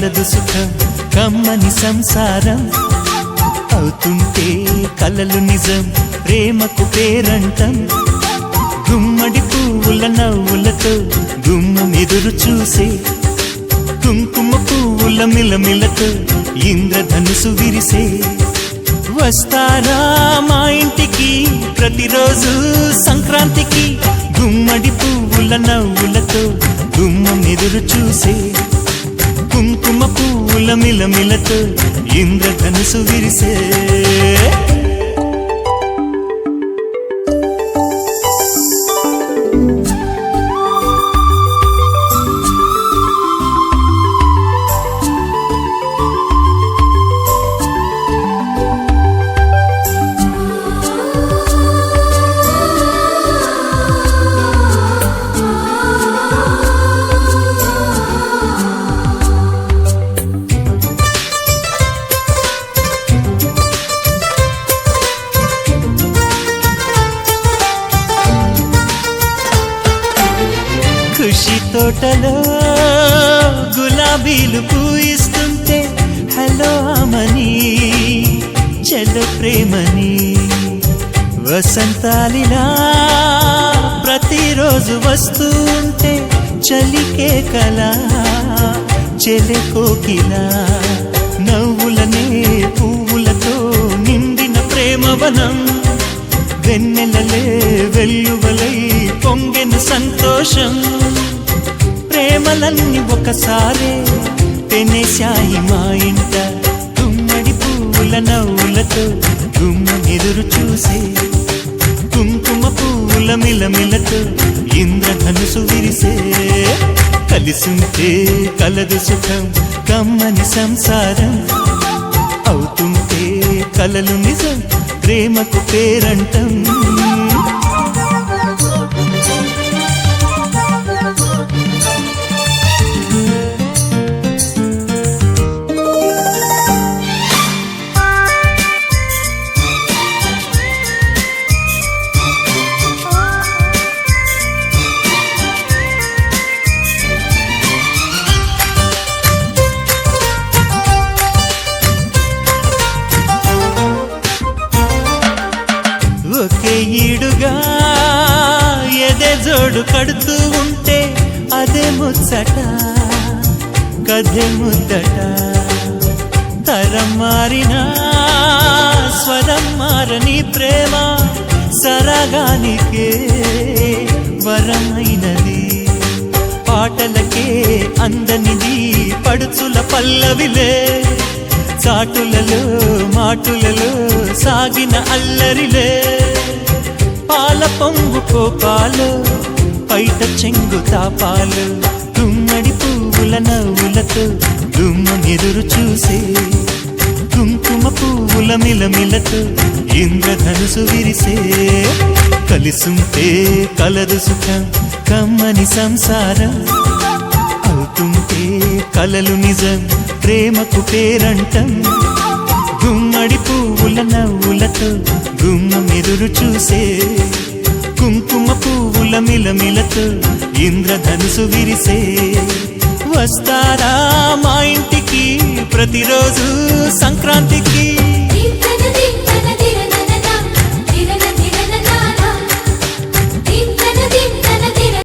కలదు సుఖం కమ్మని సంసారం అవుతుంటే కలలు నిజం ప్రేమకు పేరంటం గుమ్మడి పువ్వుల నవ్వులతో గుమ్మం ఎదురు చూసే కుంకుమ పువ్వుల మిలమిలతో ఇంద్రధనుసు విరిసే వస్తారా మా ఇంటికి ప్రతిరోజు సంక్రాంతికి గుమ్మడి పువ్వుల నవ్వులతో గుమ్మం ఎదురు చూసే కుంకుమ పువ్వుల మిలమిలతో ఇంద్రధనుసు విరిసే ఖుషి తోటలో గులాబీలు పూయిస్తుంటే హలో అమని చెల్ల ప్రేమని వసంతాలిలా ప్రతిరోజు వస్తూ ఉంటే చలికే కలా చెలె కోకిలా నవ్వులనే పువ్వులతో నిండిన ప్రేమవనం వెన్నెలలే వెల్లువలై పొంగెన సంతోషం ప్రేమలన్నీ ఒకసారే తెనేశాయి మా ఇంట గుమ్మడి పువ్వుల నవ్వులతో గుమ్మం ఎదురు చూసే కుంకుమ పువ్వుల మిలమిలతో ఇంద్రధనుసు విరిసే కలిసుంటే కలదు సుఖం కమ్మని సంసారం అవుతుంటే కలలు నిజం ప్రేమకు పేరంటం ఒకే ఈడుగా ఎదే జోడు కడుతూ ఉంటే అదే ముచ్చట కథే ముద్దట తరం మారినా స్వరం మారని ప్రేమ సరగానికే వరమైనది పాటలకే అందనిది పడుచుల పల్లవిలే చాటులలో మాటులలో సాగిన అల్లరిలే పాల పొంగు కోపాలు పైట చెంగు తాపాలు గుమ్మడి పువ్వుల నవ్వులతో గుమ్మం ఎదురు చూసే కుంకుమ పువ్వుల మిలమిలతో ఇంద్రధనుసు విరిసే కలిసుంటే కలదు సుఖం కమ్మని సంసారం అవుతుంటే కలలు నిజం ప్రేమకు పేరంటం గుమ్మడి పువ్వుల నవ్వులతో గుమ్మం ఎదురు చూసే కుంకుమ పువ్వుల మిలమిలతో ఇంద్రధనుసు విరిసే వస్తారా మా ఇంటికి ప్రతిరోజు సంక్రాంతికి